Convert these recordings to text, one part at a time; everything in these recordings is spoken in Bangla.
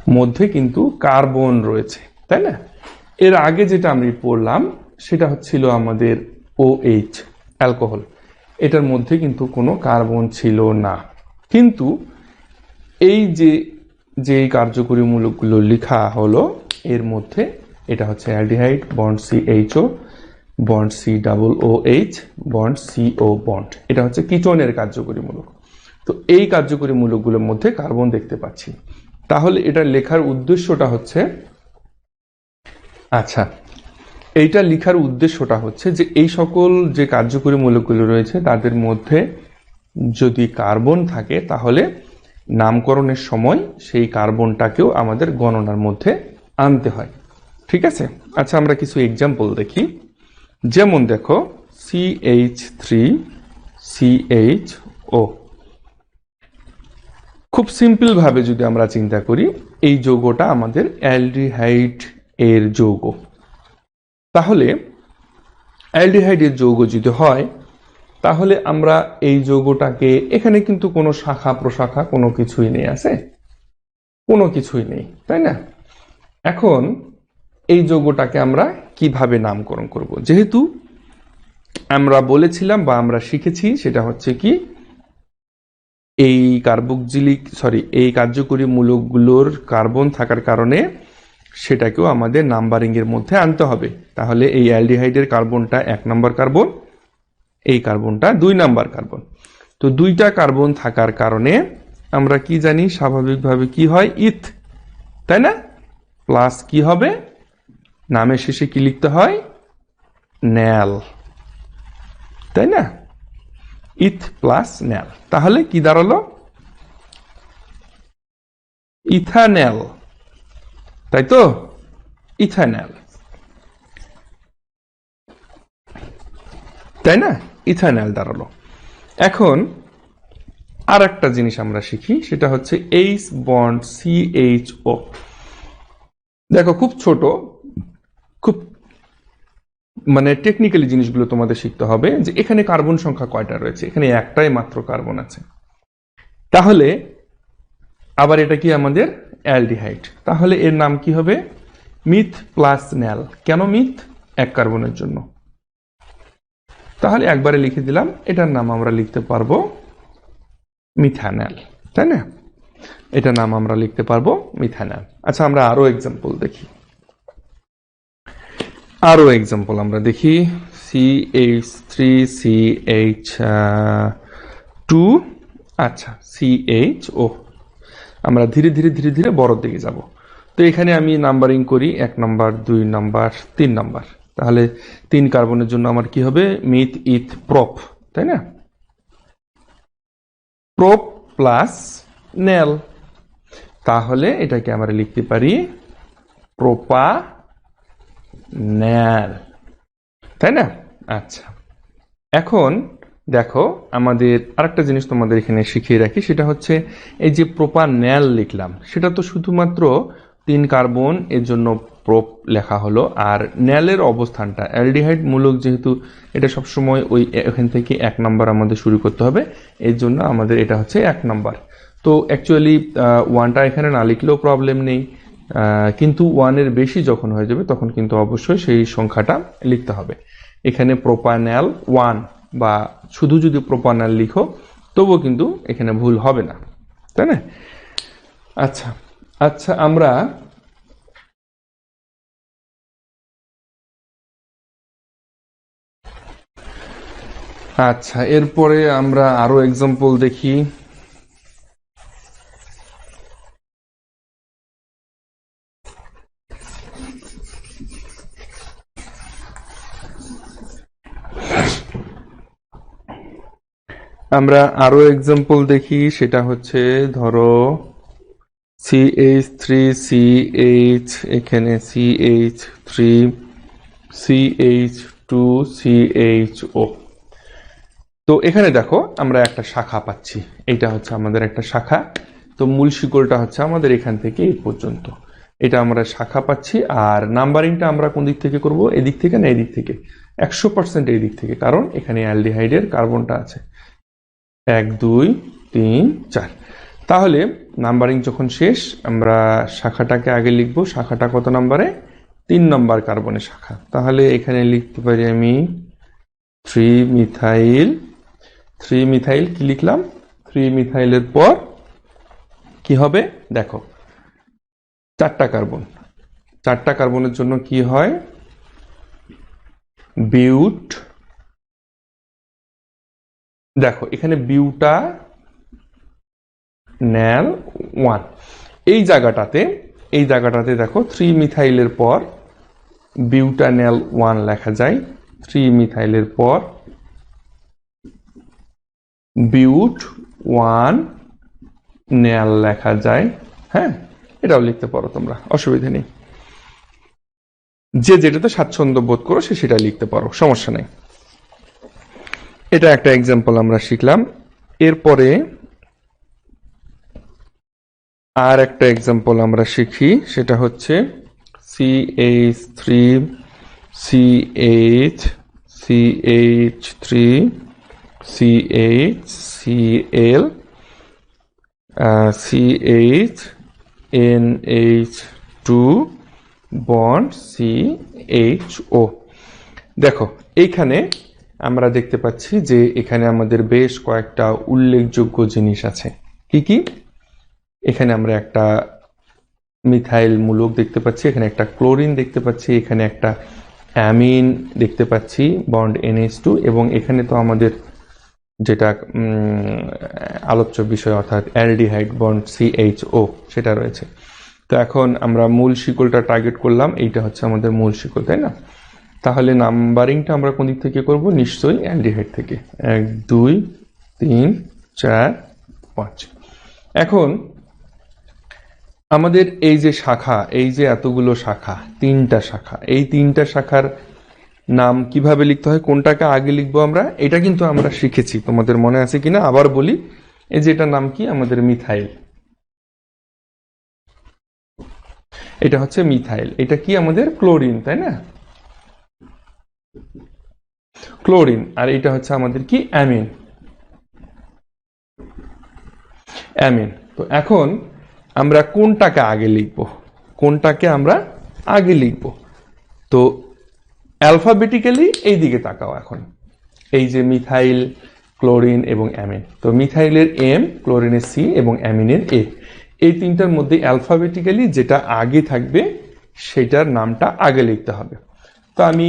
মধ্যে কিন্তু কার্বন রয়েছে, তাই না? এর আগে যেটা আমি পড়লাম সেটা হচ্ছিল আমাদের OH, অ্যালকোহল। এটার মধ্যে কিন্তু কোনো কার্বন ছিল না। কিন্তু এই যে কার্যকরী মূলকগুলো লেখা হলো এর মধ্যে এটা হচ্ছে aldehyde, bond CHO, bond COOH, bond CO bond. এটা হচ্ছে কিটোনের কার্যকরী মূলক। তো এই কার্যকরী মূলকগুলোর মধ্যে কার্বন দেখতে পাচ্ছি। তাহলে এটা লেখার উদ্দেশ্যটা হচ্ছে, আচ্ছা, এইটা লেখার উদ্দেশ্যটা হচ্ছে যে এই সকল যে কার্যকরী মূলকগুলো রয়েছে তাদের মধ্যে যদি কার্বন থাকে তাহলে নামকরণের সময় সেই কার্বনটাকেও আমাদের গণনার মধ্যে আনতে হয়। ঠিক আছে? আচ্ছা, আমরা কিছু এক্সাম্পল দেখি। যেমন দেখো CH3CHO। খুব সিম্পল ভাবে যদি আমরা চিন্তা করি, এই যৌগটা আমাদের অ্যালডিহাইড এর যৌগ। তাহলে অ্যালডিহাইড এর যৌগ যদি হয় তাহলে আমরা এই যৌগটাকে, এখানে কিন্তু কোনো শাখা প্রশাখা কোনো কিছুই নেই, আছে কোনো কিছুই নেই, তাই না? এখন এই যৌগটাকে আমরা কিভাবে নামকরণ করব? যেহেতু আমরা বলেছিলাম বা আমরা শিখেছি সেটা হচ্ছে কি, এই এই কার্যকরী মূলকগুলোর কার্বন থাকার কারণে সেটাকেও আমাদের নাম্বারিং এর মধ্যে আনতে হবে। তাহলে এই অ্যালডিহাইডের কার্বনটা 1 নম্বর কার্বন, এই কার্বনটা 2 নাম্বার কার্বন। তো দুইটা কার্বন থাকার কারণে আমরা কি জানি, স্বাভাবিকভাবে কি হয়, ইথ, তাই না? প্লাস কি হবে, নামের শেষে কি লিখতে হয়, ন্যাল, তাই না? ইথ প্লাস ন্যাল। তাহলে কি দাঁড়ালো, ইথানল, তাই তো? ইথানল, তাই না? ইথানল দাঁড়ালো। এখন আর একটা জিনিস আমরা শিখি, সেটা হচ্ছে H বন্ড CHO। দেখো, খুব ছোট, খুব মানে টেকনিক্যালি জিনিসগুলো তোমাদের শিখতে হবে যে এখানে কার্বন সংখ্যা কয়টা রয়েছে। এখানে একটাই মাত্র কার্বন আছে। তাহলে আবার এটা কি আমাদের অ্যালডিহাইড, তাহলে এর নাম কি হবে, মিথ প্লাস ন্যাল। কেন মিথ? 1 কার্বনের জন্য। তাহলে একবারে লিখে দিলাম, এটার নাম আমরা লিখতে পারবো মিথানল, তাই না? এটার নাম আমরা লিখতে পারবো মিথানল। আচ্ছা, আমরা আরো এক্সাম্পল দেখি। আমরা দেখি CH3CH2, আচ্ছা CHO। আমরা ধীরে ধীরে বড়র দিকে যাব। তো এখানে আমি নাম্বারিং করি 1 নাম্বার, 2 নাম্বার, 3 নাম্বার। তাহলে 3 কার্বনের জন্য আমার কি হবে, মিথ ইথ প্রপ, তাই না? প্রপ প্লাস নেল, তাহলে এটাকে আমরা লিখতে পারি প্রোপানল, তাই না? আচ্ছা, এখন দেখো আমাদের আরেকটা জিনিস তোমাদের এখানে শিখিয়ে রাখি, সেটা হচ্ছে এই যে প্রোপানল লিখলাম, সেটা তো শুধুমাত্র 3 কার্বন, এর জন্য প্রোপ লেখা হলো। আর ন্যালের অবস্থানটা, অ্যালডিহাইড মূলক যেহেতু, এটা সবসময় ওই এখান থেকে 1 নাম্বার আমাদের শুরু করতে হবে, এর জন্য আমাদের এটা হচ্ছে 1 নাম্বার। তো অ্যাকচুয়ালি 1টা এখানে না লিখলেও প্রবলেম নেই, কিন্তু 1 এর বেশি যখন হয়ে যাবে তখন কিন্তু অবশ্যই সেই সংখ্যাটা লিখতে হবে। এখানে প্রোপানল 1 বা শুধু যদি প্রোপানল লিখো তবুও কিন্তু এখানে ভুল হবে না, তাই না? আচ্ছা, আমরা এরপরে আমরা আরো এক্সাম্পল দেখি। সেটা হচ্ছে, ধরো CH3CH, এখানে CH3, CH2CHO। তো এখানে দেখো আমরা একটা শাখা পাচ্ছি, এটা হচ্ছে আমাদের একটা শাখা। তো মূল শিকড়টা হচ্ছে আমাদের এখান থেকে এই পর্যন্ত, এটা আমরা শাখা পাচ্ছি। আর নাম্বারিংটা আমরা কোন দিক থেকে করব, এদিক থেকে না এদিক থেকে? 100% এই দিক থেকে, কারণ এখানে অ্যালডিহাইডের কার্বনটা আছে 1 2 3 4। তাহলে নাম্বারিং যখন শেষ, আমরা শাখাটাকে আগে লিখব। শাখাটা কত নম্বরে? 3 নম্বর কার্বনের শাখা। তাহলে এখানে লিখতে পারি আমি 3 মিথাইল। 3 মিথাইল কি লিখলাম? 3 মিথাইলের পর কি হবে দেখো, 4টা কার্বন। 4টা কার্বনের জন্য কি হয়? বিউট। দেখো এখানে বিউটা ন্যাল 1। এই জায়গাটাতে দেখো 3 মিথাইলের পর বিউটান্যাল 1 লেখা যায়। 3 মিথাইলের পর বিউট 1 ন্যাল লেখা যায়। হ্যাঁ, এটাও লিখতে পারো তোমরা, অসুবিধা নেই। যে যেটাতে স্বাচ্ছন্দ্য বোধ করো সে সেটা লিখতে পারো, সমস্যা নেই। এটা একটা এক্সাম্পল আমরা শিখলাম। এরপরে আর একটা এক্সাম্পল আমরা শিখি, সেটা হচ্ছে CH3 CH CH3 CHCl CH NH2 bond CHO। দেখো এইখানে আমরা দেখতে পাচ্ছি যে এখানে আমাদের বেশ কয়েকটা উল্লেখযোগ্য জিনিস আছে। কি কি? এখানে আমরা একটা মিথাইল মূলক দেখতে পাচ্ছি, এখানে একটা ক্লোরিন দেখতে পাচ্ছি, এখানে একটা অ্যামিন দেখতে পাচ্ছি বন্ড NH2, এবং এখানে তো আমাদের যেটা আলোচ্য বিষয় অর্থাৎ অ্যালডিহাইড বন্ড CHO সেটা রয়েছে। তো এখন আমরা মূল শিকলটা টার্গেট করলাম, এইটা হচ্ছে আমাদের মূল শিকল, তাই না? তাহলে নাম্বারিংটা আমরা কোন দিক থেকে করব? নিশ্চয়ই অ্যালডিহাইড থেকে। 1 2 3 4 5। এখন আমাদের এই যে শাখা, এই যে এতগুলো শাখা, 3টা শাখা, এই 3টা শাখার নাম কিভাবে লিখতে হয়, কোনটাকে আগে লিখবো আমরা, এটা কিন্তু আমরা শিখেছি। তোমাদের মনে আছে কিনা আবার বলি। এই যে এটার নাম কি? আমাদের মিথাইল। এটা হচ্ছে মিথাইল। এটা কি? আমাদের ক্লোরিন, তাই না? ক্লোরিন। আর এটা হচ্ছে আমাদের কি? অ্যামিন। অ্যামিন। তো এখন আমরা কোনটাকে আগে লিখব? কোনটাকে আমরা আগে লিখব? তো অ্যালফাবেটিক্যালি এই দিকে তাকাও। এখন এই যে মিথাইল, ক্লোরিন এবং অ্যামিন, তো মিথাইলের M, ক্লোরিনের C এবং অ্যামিনের A, এই 3টার মধ্যে অ্যালফাবেটিক্যালি যেটা আগে থাকবে সেটার নামটা আগে লিখতে হবে। তো আমি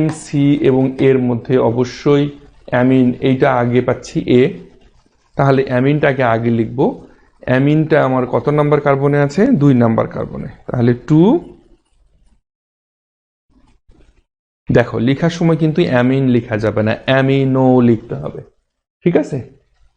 M, C এবং এর মধ্যে অবশ্যই অ্যামিন এইটা আগে পাচ্ছি A, তাহলে অ্যামিনটাকে আগে লিখব। অ্যামিনটা আমার কত নাম্বার কার্বনে আছে? 2 নাম্বার কার্বনে, তাহলে 2। দেখো লেখার সময় কিন্তু অ্যামিন লেখা যাবে না, অ্যামিনো লিখতে হবে, ঠিক আছে?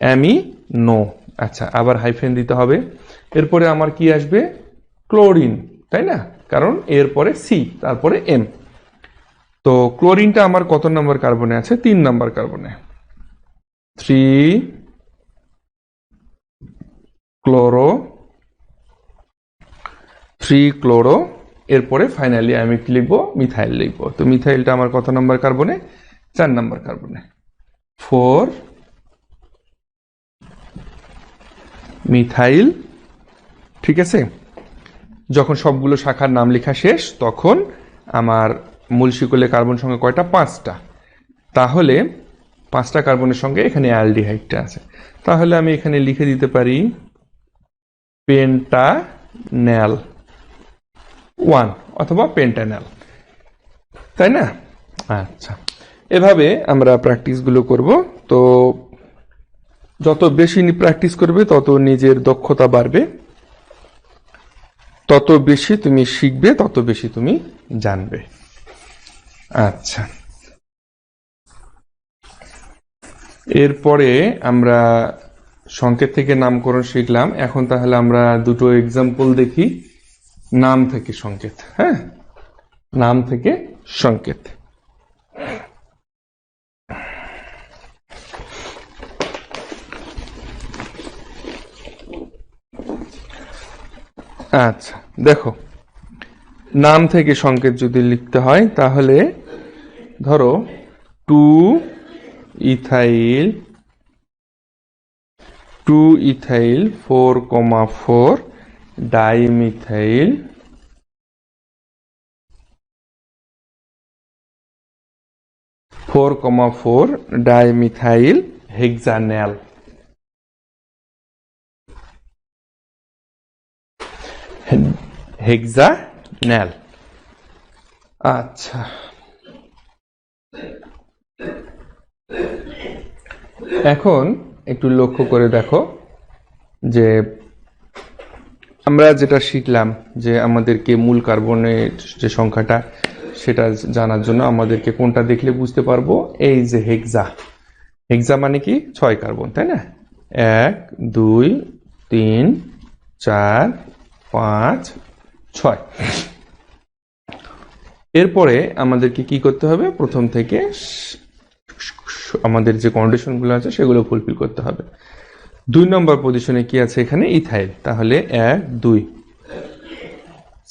অ্যামিনো। আচ্ছা, আবার হাইফেন দিতে হবে। এরপরে আমার কি আসবে? ক্লোরিন, তাই না? কারণ এরপরে C, তারপরে M। তো ক্লোরিনটা আমার কত নাম্বার কার্বনে আছে? 3 নাম্বার কার্বনে। 3 chloro, 3 chloro. এরপরে ফাইনালি আমি কি লিখবো? মিথাইল লিখবো। তো মিথাইলটা আমার কত নাম্বার কার্বনে? 4 নাম্বার কার্বনে। 4 মিথাইল, ঠিক আছে? যখন সবগুলো শাখার নাম লেখা শেষ, তখন আমার মূল শিকলে কার্বন সংখ্যা কয়টা? 5টা। তাহলে 5টা কার্বনের সঙ্গে এখানে অ্যালডিহাইডটা আছে। তাহলে আমি এখানে লিখে দিতে পারি পেন্টান্যাল 1 অথবা পেন্টান্যাল, তাই না? আচ্ছা, এভাবে আমরা প্র্যাকটিসগুলো করব। তো যত বেশি প্র্যাকটিস করবে তত নিজের দক্ষতা বাড়বে, তত বেশি তুমি শিখবে, তত বেশি তুমি জানবে। আচ্ছা, এরপরে আমরা সংকেত থেকে নামকরণ শিখলাম। এখন তাহলে আমরা দুটো এক্সাম্পল দেখি নাম থেকে সংকেত। হ্যাঁ, নাম থেকে সংকেত। আচ্ছা দেখো, নাম থেকে সংকেত যদি লিখতে হয় তাহলে ধরো 2 ethyl 2-ethyl 4,4 dimethyl 4,4 dimethyl hexanal। হেক্সানেল। আচ্ছা, এখন একটু লক্ষ্য করে দেখো যে আমরা যেটা শিখলাম যে আমাদেরকে মূল কার্বনের যে সংখ্যাটা সেটা জানার জন্য আমাদেরকে কোনটা দেখলে বুঝতে পারবো, এই যে হেক্সা। হেক্সা মানে কি 6 কার্বন, তাই না? 1 2 3 4 5 6। এরপরে আমাদেরকে কি করতে হবে, প্রথম থেকে আমাদের যে কন্ডিশনগুলো আছে সেগুলো ফুলফিল করতে হবে। 2 নম্বর পজিশনে কি আছে এখানে, ইথাইল। তাহলে 1 2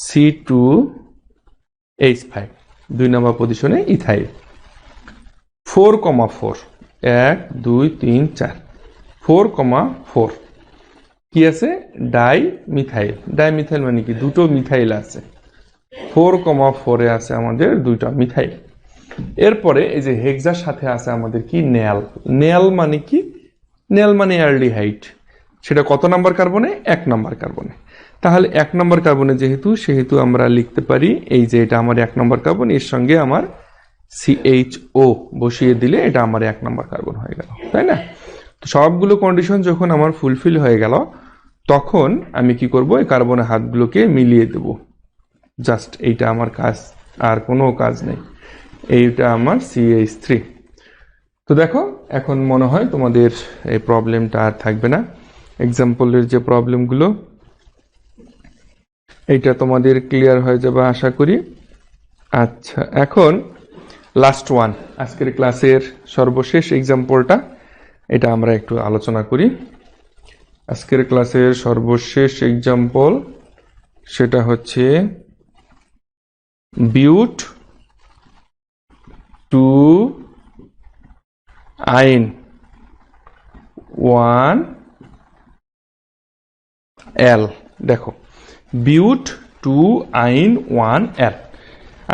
C2H5, 2 নম্বর পজিশনে ইথাইল। 4,4 1 2 3 4 4,4 কি আছে, ডাইমিথাইল। ডাইমিথাইল মানে কি, দুটো মিথাইল আছে। 4,4 এ আছে আমাদের 2টা মিথাইল। এরপরে এই যে হেক্সার সাথে আছে আমাদের কি, নেল। নেল মানে কি, নেল মানে অ্যালডিহাইড। সেটা কত নাম্বার কার্বনে, 1 নাম্বার কার্বনে। তাহলে 1 নাম্বার কার্বনে সেহেতু আমরা লিখতে পারি এই যে এটা আমার 1 নাম্বার কার্বন, এর সঙ্গে আমার CHO বসিয়ে দিলে এটা আমার 1 নাম্বার কার্বন হয়ে গেল, তাই না? তো সবগুলো কন্ডিশন যখন আমার ফুলফিল হয়ে গেল তখন আমি কি করব, এই কার্বনের হাতগুলোকে মিলিয়ে দেব। জাস্ট এইটা আমার কাজ, আর কোনো কাজ নেই। এইটা আমার CH3। তো দেখো এখন মনে হয় তোমাদের এই প্রবলেমটা আর থাকবে না। এক্সাম্পলের যে প্রবলেমগুলো এইটা তোমাদের ক্লিয়ার হয়ে যাবে আশা করি। আচ্ছা, এখন লাস্ট ওয়ান, আজকের ক্লাসের সর্বশেষ এক্সাম্পলটা, এটা আমরা একটু আলোচনা করি। আজকের ক্লাসের সর্বশেষ এক্সাম্পল সেটা হচ্ছে বিউট 2 আইন 1L। দেখো, বিউট 2 আইন 1L।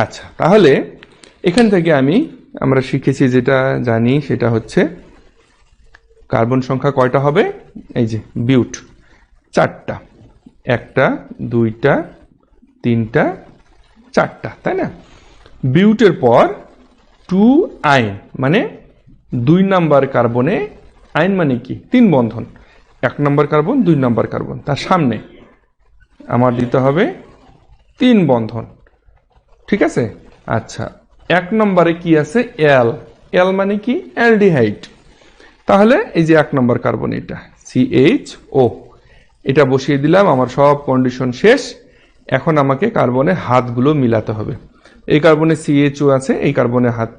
আচ্ছা, তাহলে এখান থেকে আমরা শিখেছি, যেটা জানি সেটা হচ্ছে কার্বন সংখ্যা কয়টা হবে, এই যে বিউট 4টা, 1টা 2টা 3টা 4টা, তাই না? বিউটের পর 2 আইন মানে 2 নাম্বার কার্বনে, আইন মানে কি 3 বন্ধন, 1 নাম্বার কার্বন 2 নাম্বার কার্বন, তার সামনে আমার দিতে হবে 3 বন্ধন, ঠিক আছে? আচ্ছা, 1 নম্বরে কি আছে, এল। এল মানে কি, অ্যালডিহাইড। তাহলে এই যে 1 নম্বর কার্বন, এটা CHO, এটা বসিয়ে দিলাম। আমার সব কন্ডিশন শেষ। এখন আমাকে কার্বনের হাতগুলো মিলাতে হবে। এই কার্বনে CHO আছে, এই কার্বনে হাত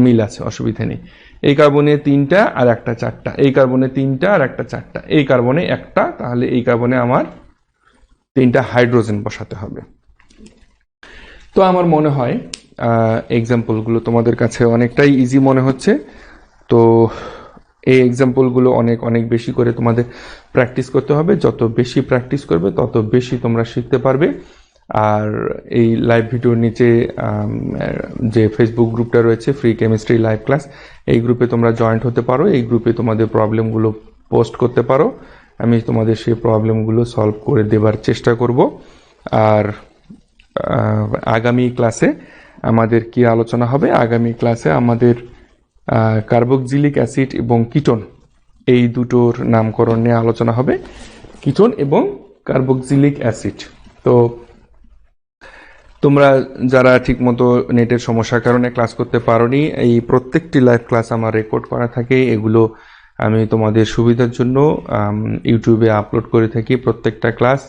মিল আছে, অসুবিধা নেই। এই কার্বনে 3টা আর একটা 4টা, এই কার্বনে 3টা আর একটা 4টা, এই কার্বনে 1টা। তাহলে এই কার্বনে আমার 3টা হাইড্রোজেন বসাতে হবে। তো আমার মনে হয় এক্সাম্পলগুলো তোমাদের কাছে অনেকটাই ইজি মনে হচ্ছে। তো এই এক্সাম্পলগুলো অনেক বেশি করে তোমাদের প্র্যাকটিস করতে হবে। যত বেশি প্র্যাকটিস করবে তত বেশি তোমরা শিখতে পারবে। আর এই লাইভ ভিডিওর নিচে যে ফেসবুক গ্রুপটা রয়েছে, ফ্রি কেমিস্ট্রি লাইভ ক্লাস, এই গ্রুপে তোমরা জয়েন্ট হতে পারো। এই গ্রুপে তোমাদের প্রবলেমগুলো পোস্ট করতে পারো। আমি তোমাদের সেই প্রবলেমগুলো সলভ করে দেবার চেষ্টা করব। আর আগামী ক্লাসে আমাদের কি আলোচনা হবে, আগামী ক্লাসে আমাদের কার্বক্সিলিক অ্যাসিড এবং কিটোন, এই দুটোর নামকরণ নিয়ে আলোচনা হবে, কিটোন এবং কার্বক্সিলিক অ্যাসিড। তো তোমরা যারা ঠিকমতো নেটের সমস্যার কারণে ক্লাস করতে পারোনি, এই প্রত্যেকটি লাইভ ক্লাস আমার রেকর্ড করা থাকে। এগুলো আমি তোমাদের সুবিধার জন্য ইউটিউবে আপলোড করে থাকি প্রত্যেকটা ক্লাস।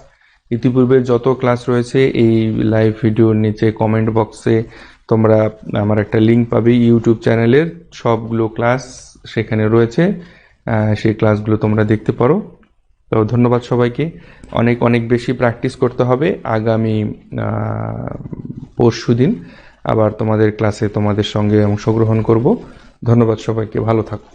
ইতিপূর্বের যত ক্লাস রয়েছে এই লাইভ ভিডিওর নিচে কমেন্ট বক্সে তোমরা আমার একটা লিঙ্ক পাবে ইউটিউব চ্যানেলের, সবগুলো ক্লাস সেখানে রয়েছে। সেই ক্লাসগুলো তোমরা দেখতে পারো। তো ধন্যবাদ সবাইকে। অনেক বেশি প্র্যাকটিস করতে হবে। আগামী পরশুদিন আবার তোমাদের ক্লাসে তোমাদের সঙ্গে অংশগ্রহণ করব। ধন্যবাদ সবাইকে, ভালো থাকো।